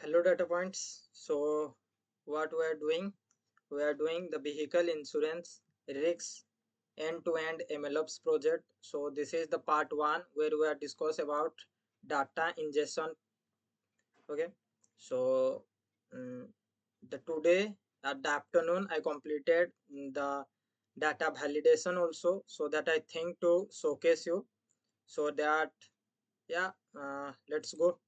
Hello data points. So what we are doing? We are doing the vehicle insurance risks end-to-end MLOps project. So this is the part one where we are discuss about data ingestion. Okay. So mm, the today at the afternoon I completed the data validation also, so that I think to showcase you, so that yeah, let's go.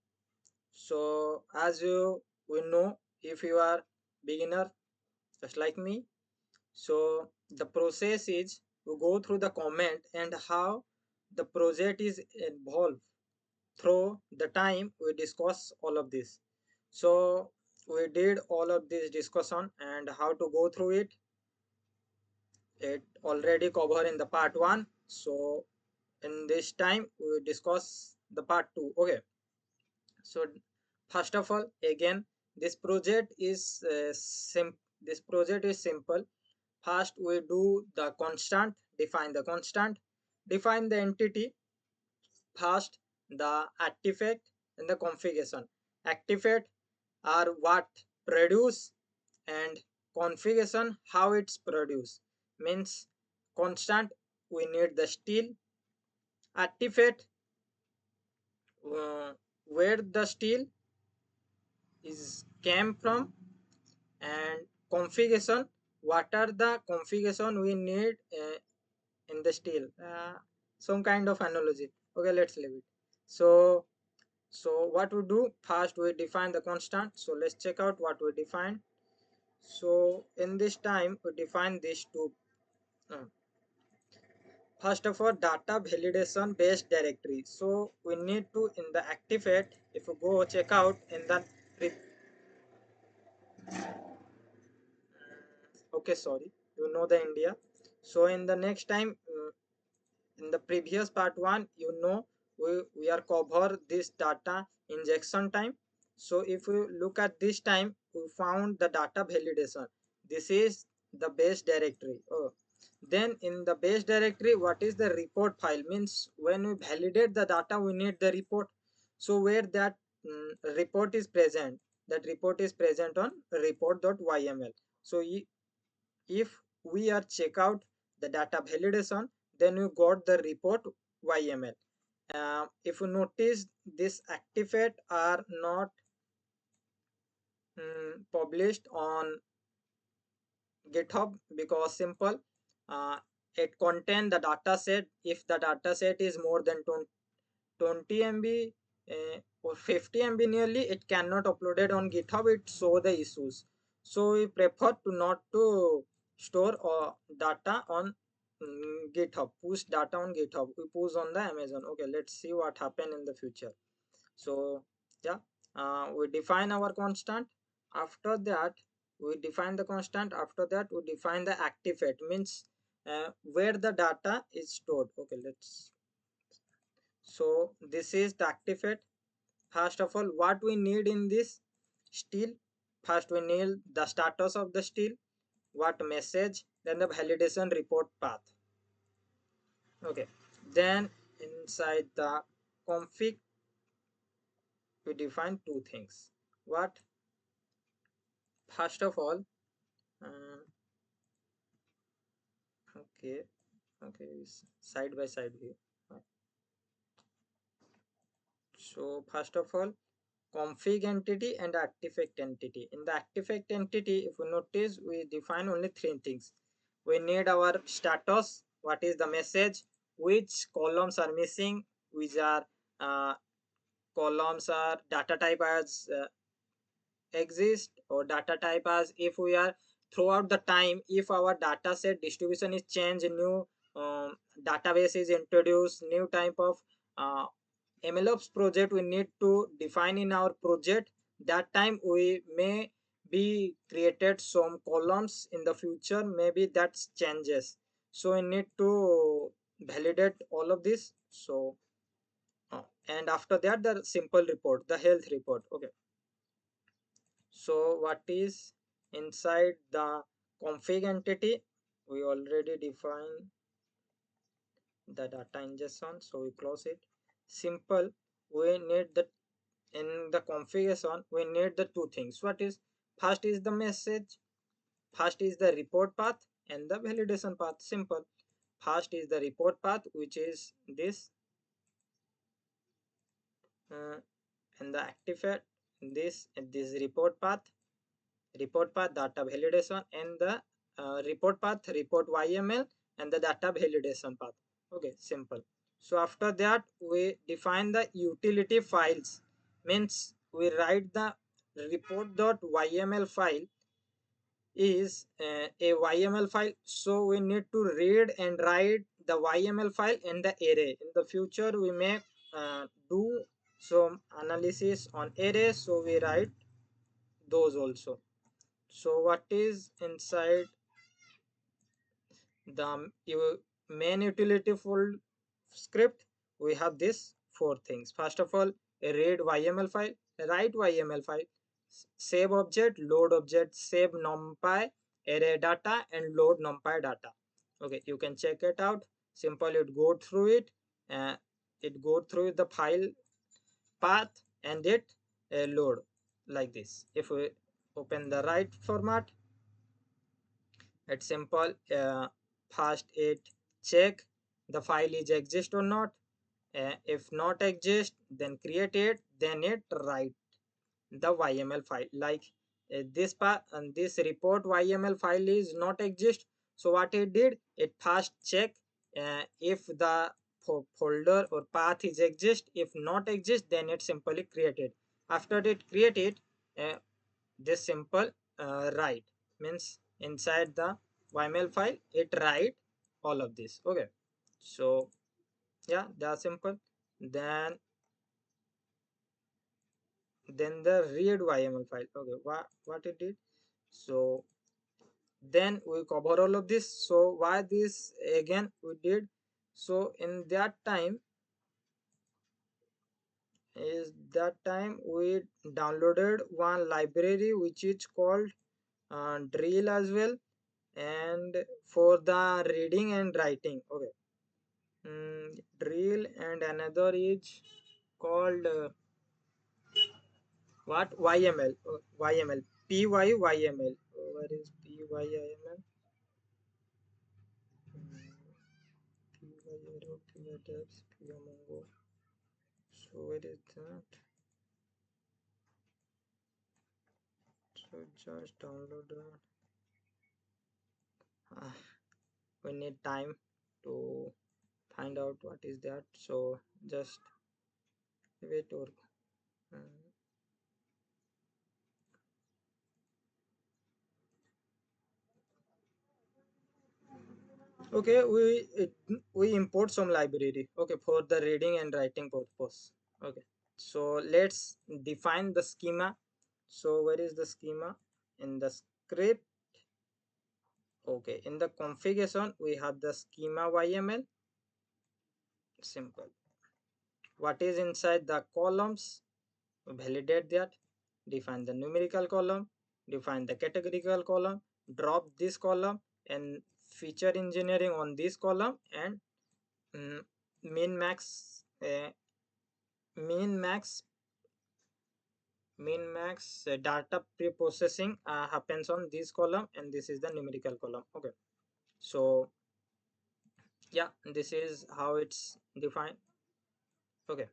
So as you will know, if you are beginner just like me, so the process is to go through the comment and how the project is involved through the time we discuss all of this. So we did all of this discussion and how to go through it already covered in the part one. So in this time we discuss the part two. Okay. So first of all, again, this project is this project is simple. First, we do the constant, define the constant, define the entity. First, the artifact and the configuration. Artifact are what produce, and configuration how it's produced. Means constant, we need the steel. Artifact, where the steel is came from, and configuration, what are the configuration we need in the steel, some kind of analogy. Okay, let's leave it. So what we do, first we define the constant. So let's check out what we define. So in this time we define these two. uh, First of all, data validation based directory. So we need to in the activate, if you go check out in the okay, sorry, you know the India. So in the next time, in the previous part one, we are cover this data injection time. So if we look at this time, we found the data validation. This is the base directory. Oh, then in the base directory, what is the report file? Means when we validate the data, we need the report. So where that report is present, that report is present on report.yml. So if we are check out the data validation, then you got the report yml. If you notice, this activate are not published on github because simple, uh, it contain the data set. If the data set is more than 20 MB or 50 MB nearly, it cannot upload it on github, it show the issues. So we prefer to not to store data on github, push data on github, we push on the Amazon. Okay, let's see what happen in the future. So yeah, we define our constant. After that we define the constant. After that we define the activate, means where the data is stored. Okay, let's. So this is the activate. First of all, what we need in this steel, first we need the status of the steel, what message, then the validation report path. Okay, then inside the config we define two things. What? First of all, uh, okay, okay, side by side view. So first of all, config entity and artifact entity. In the artifact entity, if you notice, we define only three things. We need our status, what is the message, which columns are missing, which are columns are data type as exist, or data type as if we are throughout the time, if our data set distribution is changed, new database is introduced, new type of uh, MLOps project we need to define in our project. That time we may be created some columns in the future, maybe that changes. So we need to validate all of this. So and after that the simple report, the health report. Okay. So what is inside the config entity? We already defined the data ingestion, so we close it. Simple. We need the in the configuration we need the two things. What is first is the message, first is the report path and the validation path. Simple. First is the report path, which is this, and the activate this report path data validation, and the report path report yml, and the data validation path. Okay, simple. So after that we define the utility files, means we write the report.yml file is a YML file. So we need to read and write the YML file in the array. In the future, we may do some analysis on arrays, so we write those also. So what is inside the main utility full script? We have this four things. First of all, a read yml file, a write yml file, save object, load object, save numpy array data, and load numpy data. Okay, you can check it out. Simple, it go through it, uh, it go through the file path, and it load like this. If we open the right format, it's simple. First it check the file is exist or not. If not exist, then create it, then it write the yml file. Like this part and this report yml file is not exist, so what it did, it first check if the folder or path is exist. If not exist, then it simply created. After it created, uh, this simple write, means inside the yml file it write all of this. Okay, so yeah, that's simple. Then the read yml file. Okay, what it did, so then we cover all of this. So why this again we did, so in that time is that time we downloaded one library which is called drill as well, and for the reading and writing. Okay, drill, and another is called what, yml. Yml, py yml. Where is py yml? Py arrow, py tabs, py mongo. So where is that? So just download that. Ah, we need time to find out what is that, so just wait or uh, okay, we import some library, okay, for the reading and writing purpose. Okay, so let's define the schema. So where is the schema? In the script. Okay, in the configuration we have the schema yml. Simple. What is inside the columns? Validate that. Define the numerical column, define the categorical column, drop this column, and feature engineering on this column, and mm, min max min max data pre-processing happens on this column, and this is the numerical column. Okay, so yeah, this is how it's defined. Okay,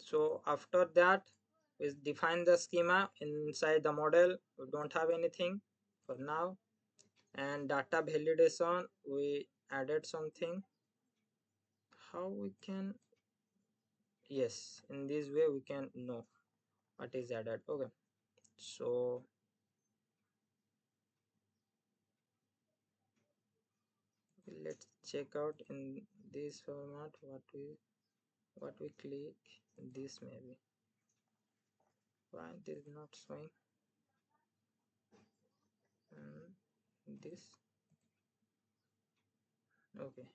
so after that we define the schema. Inside the model we don't have anything for now, and data validation we added something. How we can, yes, in this way we can know what is added. Okay, so let's check out in this format what we click. This maybe, why it is not showing. This, okay,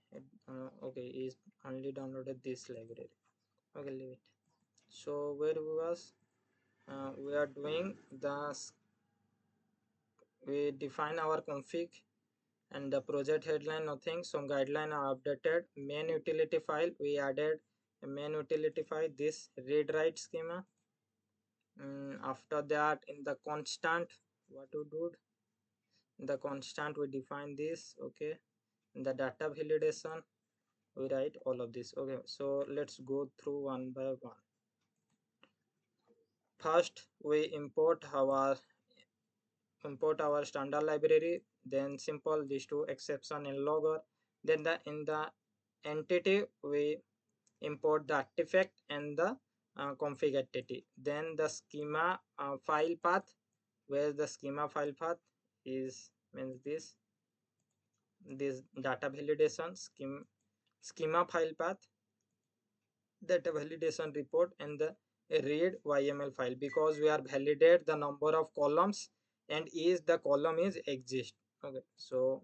okay, is only downloaded this library. Okay, leave it. So where we was, we are doing the we define our config and the project headline, nothing. Some guideline are updated. Main utility file we added a main utility file, this read write schema. After that, in the constant, what we do, in the constant we define this. Okay, in the data validation we write all of this. Okay, so let's go through one by one. First we import our standard library, then simple these two exception in logger, then in the entity we import the artifact and the config entity, then the schema file path, where the schema file path is means this data validation schema file path, data validation report, and the read yml file, because we are validate the number of columns and is the column is exist. Okay, so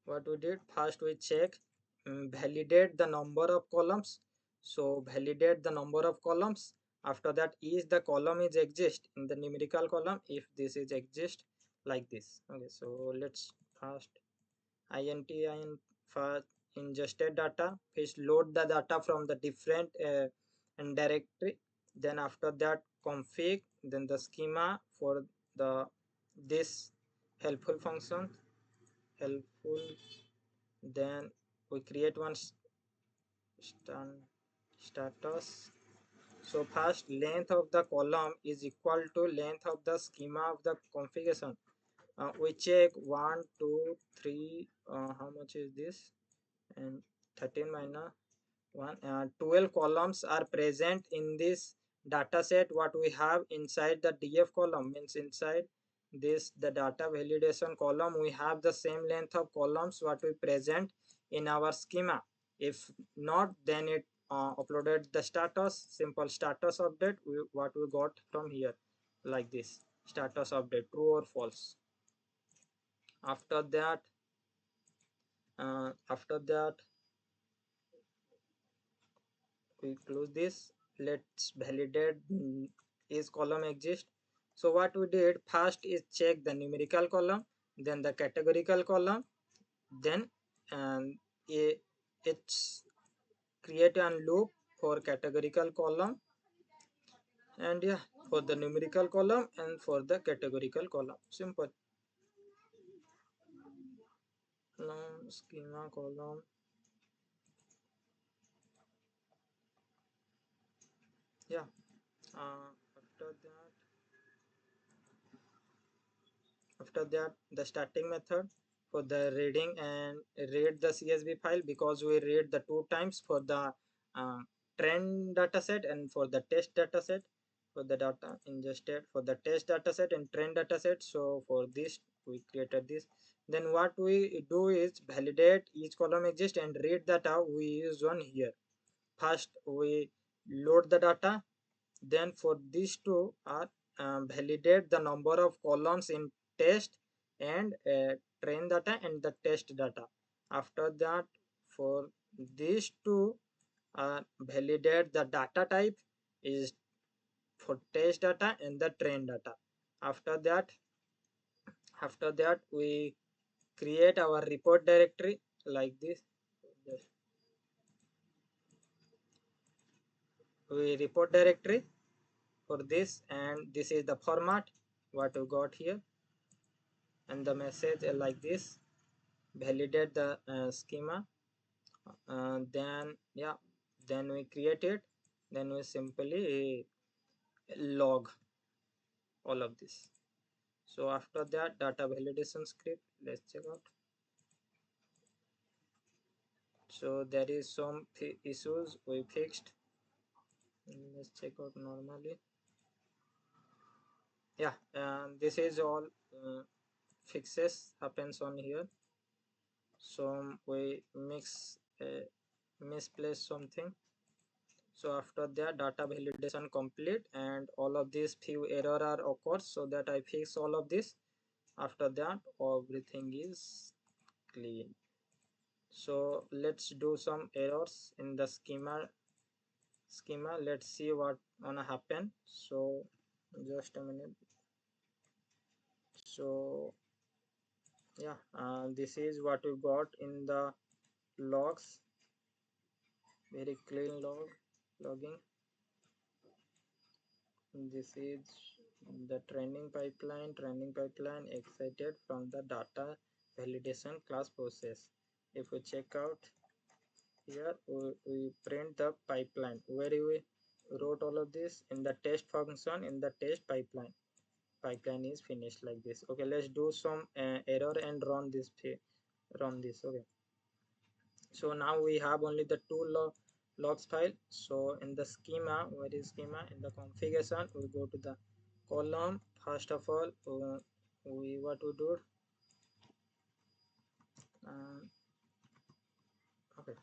what we did, first we check, validate the number of columns. So validate the number of columns. After that, is the column is exist in the numerical column, if this is exist, like this. Okay, so let's first in for ingested data, first load the data from the different directory, then after that config, then the schema for the this helpful function helpful, then we create one status. So first, length of the column is equal to length of the schema of the configuration. We check 1 2 3, how much is this, and 13 minus 1, 12 columns are present in this data set. What we have inside the df column means inside this the data validation column, we have the same length of columns what we present in our schema. If not, then it uploaded the status, simple status update, what we got from here, like this status update, true or false. After that we close this. Let's validate, is column exist. So what we did, first is check the numerical column, then the categorical column, then it's create a loop for categorical column, and yeah, for the numerical column and for the categorical column, simple. Now schema column, yeah. After that the starting method for the reading and read the csv file, because we read the two times for the uh, trend dataset and for the test dataset, for the data ingested for the test dataset and trend dataset. So for this we created this. Then what we do is validate each column exist and read data, we use one here. First we load the data, then for these two are validate the number of columns in test and train data and the test data. After that, for these two validate the data type is for test data and the train data. After that after that we create our report directory, like this. We report directory for this, and this is the format what we got here, and the message like this, validate the schema, then yeah, then we create it, then we simply log all of this. So after that, data validation script, let's check out. So there is some issues we fixed. Let's check out normally. Yeah, this is all fixes happens on here. So we misplace something. So after that, data validation complete, and all of these few error are occurs, so that I fix all of this. After that, everything is clean. So let's do some errors in the schema. Let's see what gonna happen. So just a minute. So yeah, this is what we got in the logs, very clean logging. This is the training pipeline excited from the data validation class process. If we check out here, we print the pipeline where we wrote all of this in the test function in the test pipeline is finished like this. Okay, let's do some error and run this. Okay, so now we have only the two logs file. So in the schema, where is schema? In the configuration, we go to the column. First of all, we what we do, uh, okay,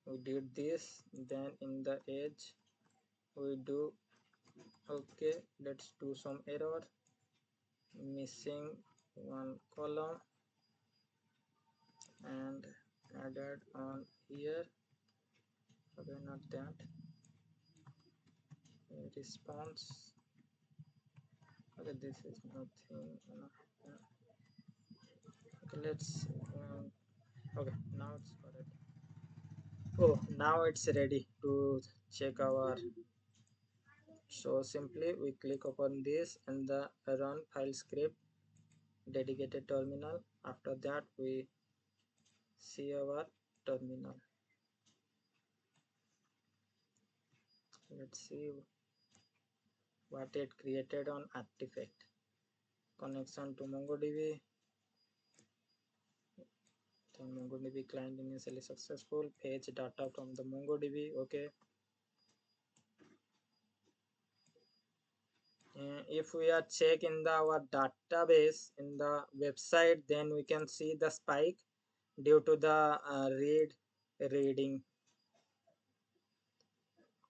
we did this. Then in the edge we do, okay, let's do some error, missing one column and added on here. Okay, not that response. Okay, this is nothing. Okay, let's okay, now it's correct. Oh, now it's ready to check our. So simply we click upon this and the run file script dedicated terminal. After that we see our terminal. Let's see what it created on artifact. Connection to MongoDB. Then MongoDB client initially successful. Fetch data from the MongoDB. Okay. If we are check in our database in the website, then we can see the spike due to the reading.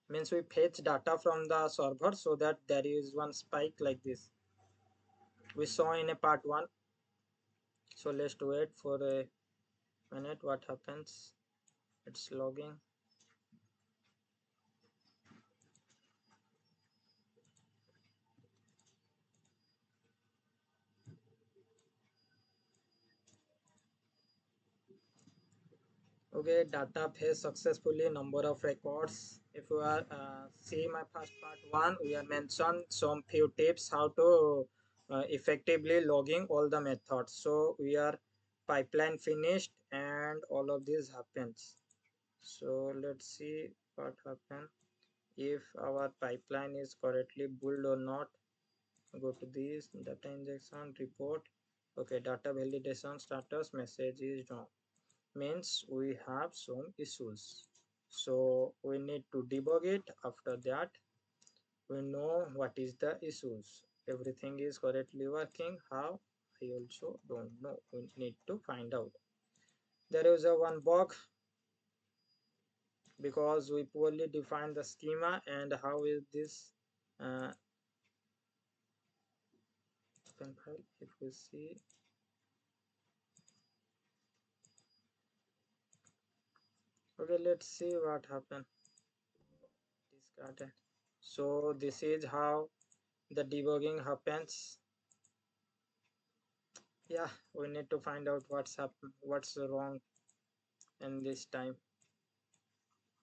Means we fetch data from the server, so that there is one spike like this we saw in a part 1. So let's wait for a minute. What happens? It's logging. Okay, data fetch successfully, number of records. If you are see my first part 1, we have mentioned some few tips how to effectively logging all the methods. So we are pipeline finished and all of this happens. So let's see what happened. If our pipeline is correctly built or not, go to this data injection report. Okay, data validation status message is wrong, means we have some issues, so we need to debug it. After that we know what is the issues. Everything is correctly working. How? I also don't know. We need to find out. There is a one bug because we poorly define the schema. And how is this open file? If we see, okay, let's see what happened. Discarded. So this is how the debugging happens. Yeah, we need to find out what's wrong in this time.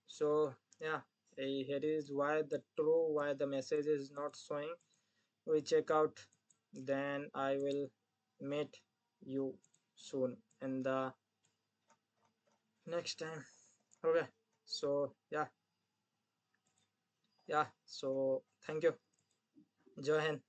So yeah, here is why the message is not showing. We check out, then I will meet you soon in the next time. Okay, so yeah, so thank you. Johan.